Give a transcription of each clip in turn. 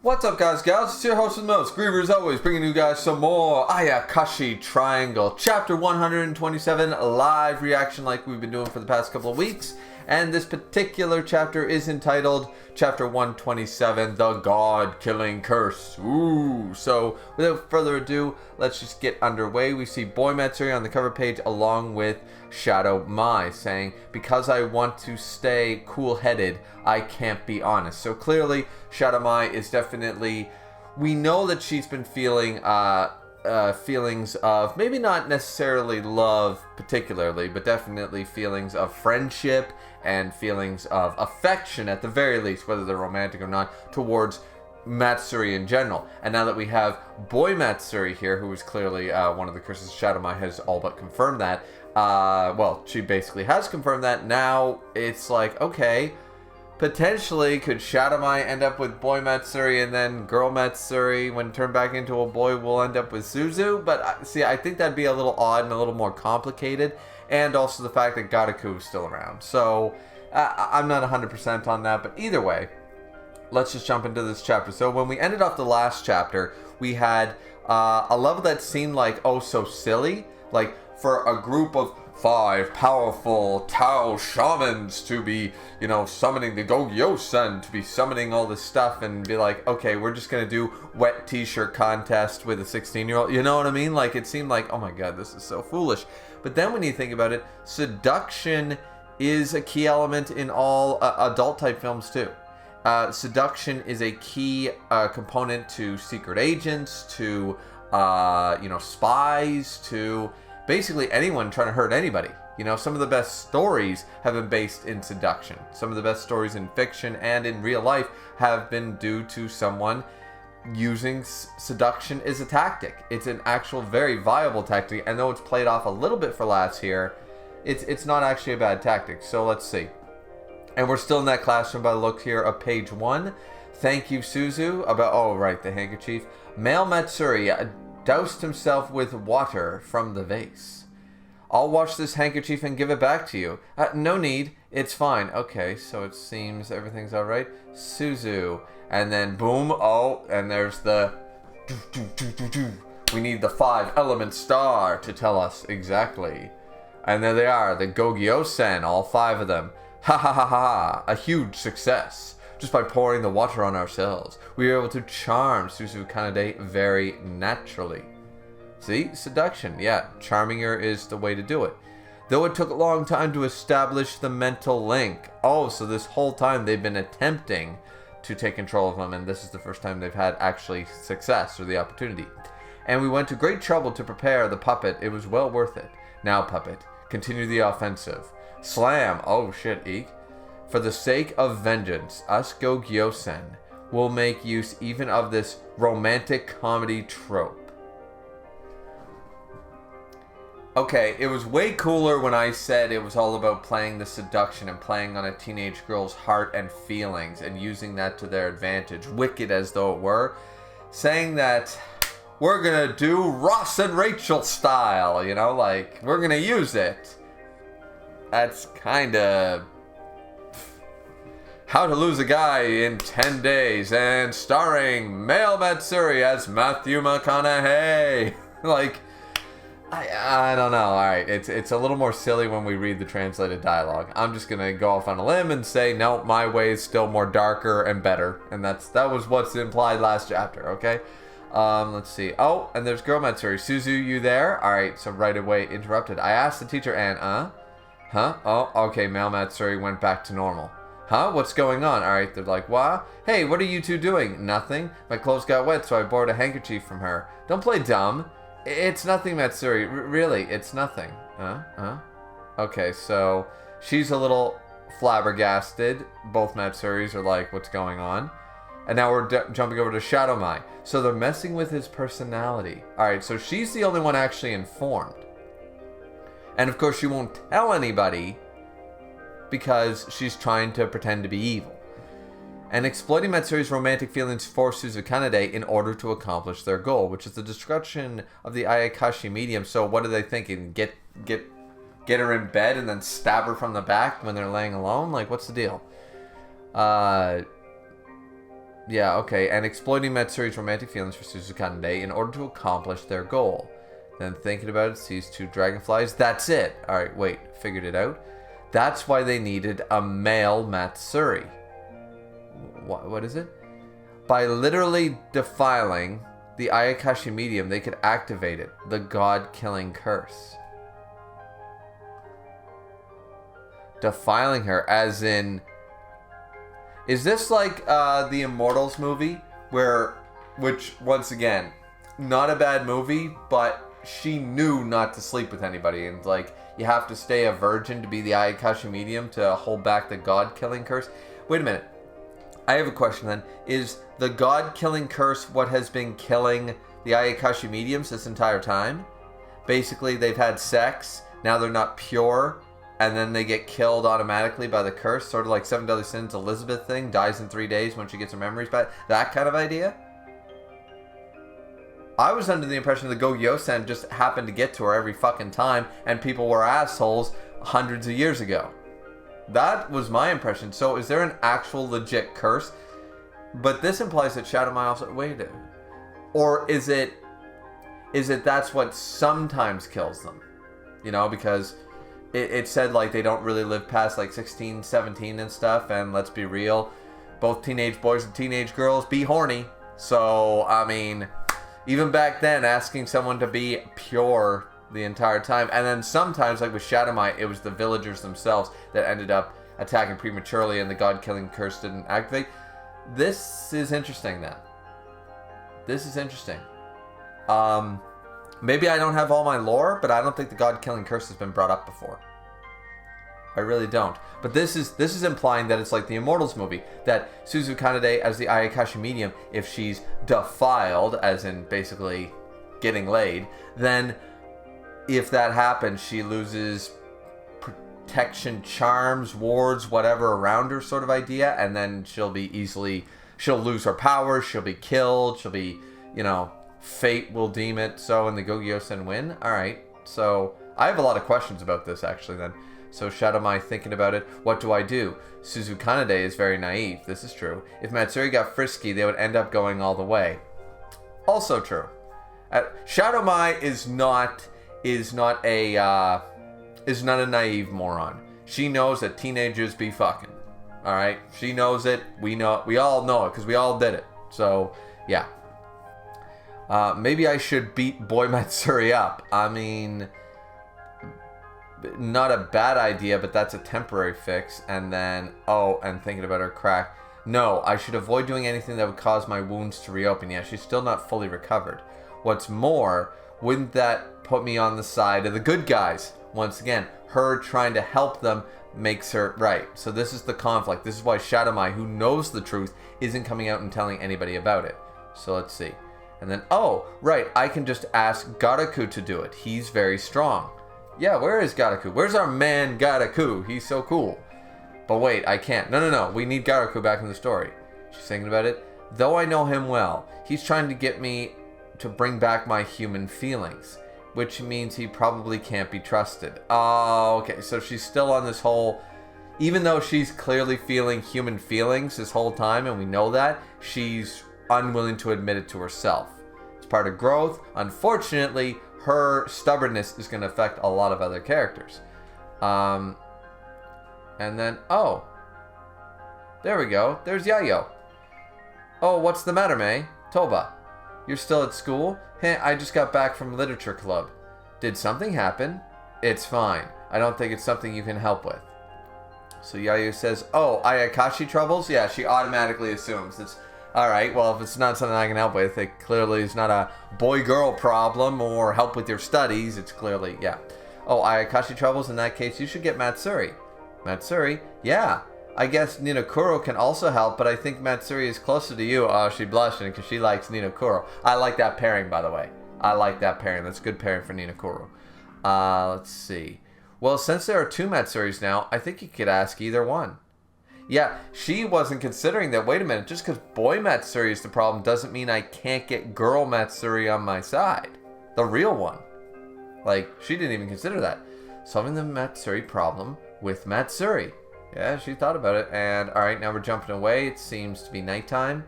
What's up, guys, gals? It's your host with most, Griever, as always, bringing you guys some more Ayakashi Triangle, Chapter 127, live reaction like we've been doing for the past couple of weeks. And this particular chapter is entitled Chapter 127, The God-Killing Curse. Ooh, so without further ado, let's just get underway. We see Boy Matsuri on the cover page along with Shadow Mai saying, because I want to stay cool-headed, I can't be honest. So clearly, Shadow Mai is definitely, we know that she's been feeling feelings of, maybe not necessarily love particularly, but definitely feelings of friendship and feelings of affection at the very least, whether they're romantic or not, towards Matsuri in general. And now that we have Boy Matsuri here, who is clearly one of the curses, Shadow Mai has all but confirmed that. Well, she basically has confirmed that. Now it's like, okay, potentially, could Shadow Mai end up with Boy Matsuri, and then Girl Matsuri, when turned back into a boy, will end up with Suzu? But see, I think that'd be a little odd and a little more complicated, and also the fact that Garaku is still around. So I'm not 100% on that, but either way, let's just jump into this chapter. So when we ended off the last chapter, we had a level that seemed like, oh, so silly, like for a group of 5 powerful Tao shamans to be, you know, summoning the Gogyo-sen, to be summoning all this stuff and be like, okay, we're just going to do wet t-shirt contest with a 16-year-old. You know what I mean? Like, it seemed like, oh my god, this is so foolish. But then when you think about it, seduction is a key element in all adult-type films too. Seduction is a key component to secret agents, to, you know, spies, to basically anyone trying to hurt anybody. You know, some of the best stories have been based in seduction. Some of the best stories in fiction and in real life have been due to someone using seduction as a tactic. It's an actual very viable tactic, and though it's played off a little bit for laughs here, it's not actually a bad tactic. So let's see. And we're still in that classroom by the look here of page 1. Thank you, Suzu. About, oh right, the handkerchief. Male Matsuri doused himself with water from the vase. I'll wash this handkerchief and give it back to you. No need. It's fine. Okay, so it seems everything's alright. Suzu. And then boom. Oh, and there's the... We need the 5-element star to tell us exactly. And there they are. The Gogyo-sen. All 5 of them. Ha ha ha ha. A huge success. Just by pouring the water on ourselves, we were able to charm Suzu Kanade very naturally. See? Seduction. Yeah, charming her is the way to do it. Though it took a long time to establish the mental link. Oh, so this whole time they've been attempting to take control of him, and this is the first time they've had actually success or the opportunity. And we went to great trouble to prepare the puppet. It was well worth it. Now, puppet, continue the offensive. Slam. Oh, shit, eek. For the sake of vengeance, us Gogyo-sen will make use even of this romantic comedy trope. Okay, it was way cooler when I said it was all about playing the seduction and playing on a teenage girl's heart and feelings and using that to their advantage, wicked as though it were. Saying that we're gonna do Ross and Rachel style, you know, like, we're gonna use it. That's kinda... How to Lose a Guy in 10 Days, and starring Male Matsuri as Matthew McConaughey. Like, I don't know. Alright, it's a little more silly when we read the translated dialogue. I'm just gonna go off on a limb and say, no, my way is still more darker and better. And that was what's implied last chapter, okay? Let's see. Oh, and there's Girl Matsuri. Suzu, you there? Alright, so right away interrupted. I asked the teacher, and, Huh? Oh, okay, Male Matsuri went back to normal. Huh? What's going on? Alright, they're like, what? Hey, what are you two doing? Nothing. My clothes got wet, so I borrowed a handkerchief from her. Don't play dumb. It's nothing, Matsuri. Really, it's nothing. Okay, so she's a little flabbergasted. Both Matsuris are like, what's going on? And now we're jumping over to Shadow Mai. So they're messing with his personality. Alright, so she's the only one actually informed. And of course she won't tell anybody because she's trying to pretend to be evil. And exploiting Matsuri's romantic feelings for Suzu Kanade in order to accomplish their goal, which is the destruction of the Ayakashi medium. So what are they thinking? Get her in bed and then stab her from the back when they're laying alone? Like, what's the deal? Yeah, okay. And exploiting Matsuri's romantic feelings for Suzukanade in order to accomplish their goal. Then thinking about it, sees two dragonflies. That's it. Alright, wait. Figured it out. That's why they needed a male Matsuri. What is it? By literally defiling the Ayakashi medium, they could activate it. The god-killing curse. Defiling her, as in... Is this like the Immortals movie? Which, once again, not a bad movie, but she knew not to sleep with anybody. And, like, you have to stay a virgin to be the Ayakashi medium to hold back the god-killing curse. Wait a minute. I have a question then. Is the god-killing curse what has been killing the Ayakashi mediums this entire time? Basically, they've had sex, now they're not pure, and then they get killed automatically by the curse, sort of like Seven Deadly Sins Elizabeth thing, dies in 3 days when she gets her memories back. That kind of idea? I was under the impression that Go-Yosen just happened to get to her every fucking time, and people were assholes hundreds of years ago. That was my impression. So is there an actual legit curse? But this implies that Shadow Mai also... Wait. Or is it that's what sometimes kills them? You know, because it said like they don't really live past like 16, 17 and stuff. And let's be real, both teenage boys and teenage girls be horny. So, I mean, even back then, asking someone to be pure the entire time. And then sometimes, like with Shadow Mai, it was the villagers themselves that ended up attacking prematurely and the god-killing curse didn't activate. This is interesting then. This is interesting. Maybe I don't have all my lore, but I don't think the god-killing curse has been brought up before. I really don't. But this is implying that it's like the Immortals movie, that Suzukanade as the Ayakashi medium, if she's defiled, as in basically getting laid, then if that happens, she loses protection, charms, wards, whatever around her sort of idea, and then she'll lose her powers, she'll be killed, she'll be, you know, fate will deem it so, and the Go-Yosen win. Alright, so I have a lot of questions about this actually then. So Shadow Mai thinking about it, what do I do? Suzukanade is very naive, this is true. If Matsuri got frisky, they would end up going all the way. Also true. Shadow Mai is not a naive moron. She knows that teenagers be fucking. All right, she knows it. We all know it because we all did it. So yeah. Maybe I should beat Boy Matsuri up. I mean, not a bad idea, but that's a temporary fix. And then and thinking about her crack. No, I should avoid doing anything that would cause my wounds to reopen. Yeah, she's still not fully recovered. What's more, wouldn't that put me on the side of the good guys? Once again, her trying to help them makes her right. So this is the conflict. This is why Shadow Mai, who knows the truth, isn't coming out and telling anybody about it. So let's see. And then, right, I can just ask Garaku to do it. He's very strong. Yeah, where is Garaku? Where's our man Garaku? He's so cool. But wait, I can't. No. We need Garaku back in the story. She's thinking about it. Though I know him well, he's trying to get me to bring back my human feelings, which means he probably can't be trusted. Oh, okay. So she's still on this whole, even though she's clearly feeling human feelings this whole time, and we know that, she's unwilling to admit it to herself. It's part of growth. Unfortunately, her stubbornness is going to affect a lot of other characters. And then, there we go. There's Yayo. Oh, what's the matter, May? Toba, you're still at school? Heh, I just got back from literature club. Did something happen? It's fine. I don't think it's something you can help with. So Yayo says, Ayakashi troubles? Yeah, she automatically assumes it's, alright, well, if it's not something I can help with, it clearly is not a boy-girl problem or help with your studies. It's clearly, yeah. Oh, Ayakashi troubles? In that case, you should get Matsuri. Matsuri? Yeah. I guess Ninokuro can also help, but I think Matsuri is closer to you. Oh, she's blushing because she likes Ninokuro. I like that pairing, by the way. I like that pairing. That's a good pairing for Ninokuro. Let's see. Well, since there are two Matsuris now, I think you could ask either one. Yeah, she wasn't considering that. Wait a minute. Just because boy Matsuri is the problem doesn't mean I can't get girl Matsuri on my side. The real one. Like, she didn't even consider that. Solving the Matsuri problem with Matsuri. Yeah, she thought about it. And, alright, now we're jumping away. It seems to be nighttime.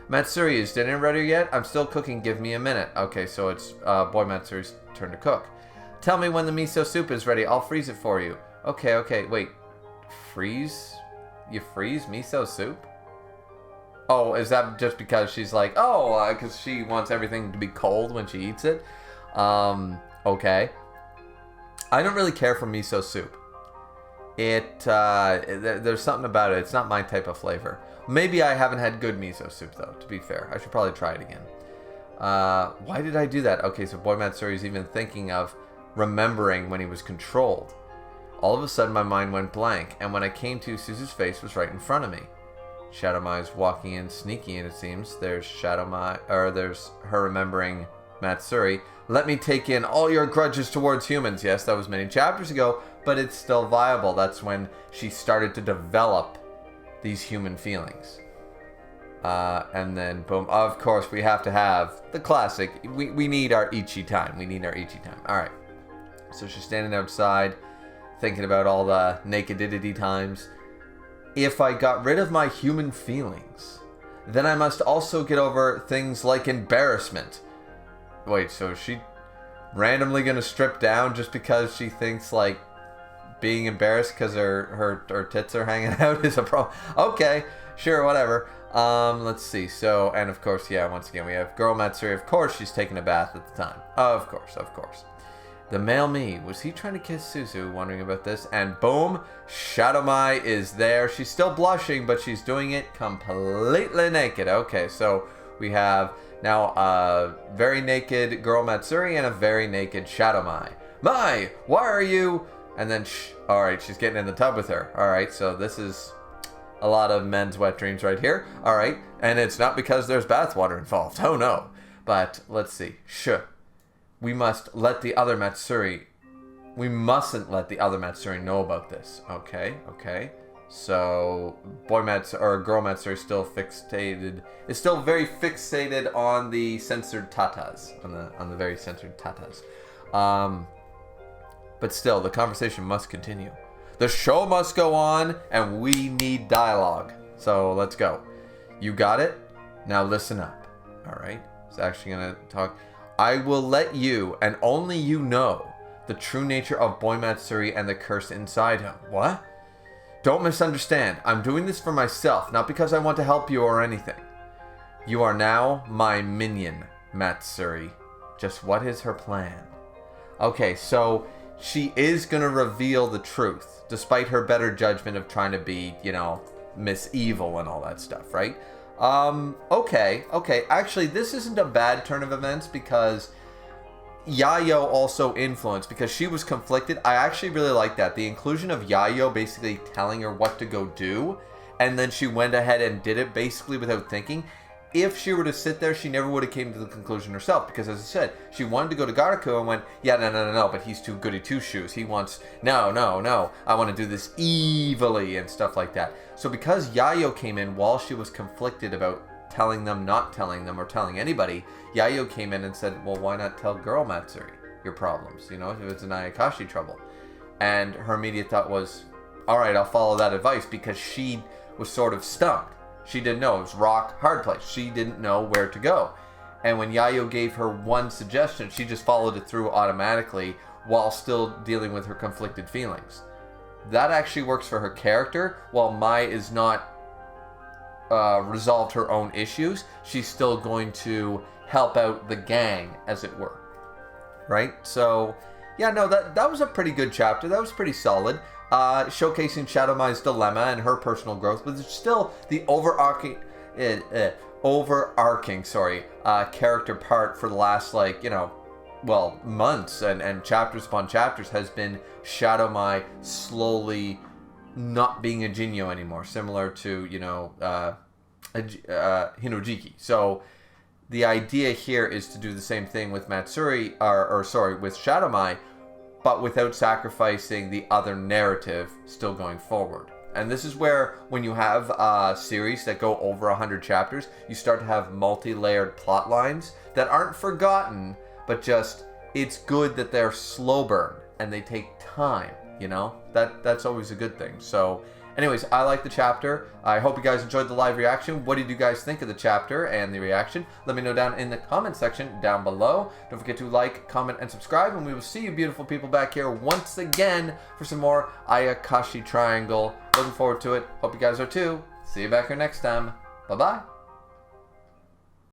Matsuri, is dinner ready yet? I'm still cooking, give me a minute. Okay, so it's boy Matsuri's turn to cook. Tell me when the miso soup is ready, I'll freeze it for you. Okay, wait. Freeze? You freeze miso soup? Oh, is that just because she's like, because she wants everything to be cold when she eats it? Okay. I don't really care for miso soup. There's something about it. It's not my type of flavor. Maybe I haven't had good miso soup, though, to be fair. I should probably try it again. Why did I do that? Okay, so Boy Matsuri's even thinking of remembering when he was controlled. All of a sudden, my mind went blank, and when I came to, Suzu's face was right in front of me. Shadow Mai's walking in, sneaky, and it seems. There's there's her remembering Matsuri. Let me take in all your grudges towards humans. Yes, that was many chapters ago, but it's still viable. That's when she started to develop these human feelings. And then, boom. Of course, we have to have the classic. We need our Ichi time. We need our Ichi time. All right. So she's standing outside, thinking about all the nakedity times. If I got rid of my human feelings, then I must also get over things like embarrassment. Wait, so is she randomly gonna strip down just because she thinks like being embarrassed because her tits are hanging out is a problem? Okay, sure, whatever. Let's see. So, and of course, yeah, once again, we have girl Matsuri. Of course, she's taking a bath at the time. Of course. The male me, was he trying to kiss Suzu? Wondering about this, and boom, Shadow Mai is there. She's still blushing, but she's doing it completely naked. Okay, so we have now a very naked girl Matsuri and a very naked Shadow Mai. Mai, why are you? And then, all right, she's getting in the tub with her. All right, so this is a lot of men's wet dreams right here. All right, and it's not because there's bathwater involved. Oh no, but let's see. We mustn't let the other Matsuri know about this. Okay. So girl Matsuri is still very fixated on the censored tatas, on the very censored tatas. But still, the conversation must continue. The show must go on, and we need dialogue. So let's go. You got it? Now listen up. All right. It's actually gonna talk. I will let you, and only you, know the true nature of Boy Matsuri and the curse inside him. What? Don't misunderstand. I'm doing this for myself, not because I want to help you or anything. You are now my minion, Matsuri. Just what is her plan? Okay, so she is going to reveal the truth, despite her better judgment of trying to be, Miss Evil and all that stuff, right? Okay. Actually, this isn't a bad turn of events because Yayo also influenced, because she was conflicted. I actually really like that. The inclusion of Yayo basically telling her what to go do, and then she went ahead and did it basically without thinking. If she were to sit there, she never would have came to the conclusion herself, because as I said, she wanted to go to Garaku and went, yeah, no, but he's too goody two-shoes. He wants, no, I want to do this evilly and stuff like that. So because Yayo came in while she was conflicted about telling them, not telling them, or telling anybody, Yayo came in and said, well, why not tell girl Matsuri your problems, if it's an Ayakashi trouble? And her immediate thought was, all right, I'll follow that advice, because she was sort of stumped. She didn't know. It was rock, hard place. She didn't know where to go. And when Yayo gave her one suggestion, she just followed it through automatically while still dealing with her conflicted feelings. That actually works for her character. While Mai is not resolved her own issues, she's still going to help out the gang, as it were. Right? So, yeah, no, that was a pretty good chapter. That was pretty solid. Showcasing Shadow Mai's dilemma and her personal growth, but it's still the overarching character part for the last, months and chapters upon chapters has been Shadow Mai slowly not being a Jinyo anymore, similar to, Hinojiki. So the idea here is to do the same thing with Matsuri, with Shadow Mai, but without sacrificing the other narrative still going forward. And this is where, when you have a series that go over 100 chapters, you start to have multi-layered plot lines that aren't forgotten, but just, it's good that they're slow burn and they take time, that's always a good thing. So anyways, I like the chapter. I hope you guys enjoyed the live reaction. What did you guys think of the chapter and the reaction? Let me know down in the comment section down below. Don't forget to like, comment, and subscribe, and we will see you beautiful people back here once again for some more Ayakashi Triangle. Looking forward to it. Hope you guys are too. See you back here next time. Bye-bye.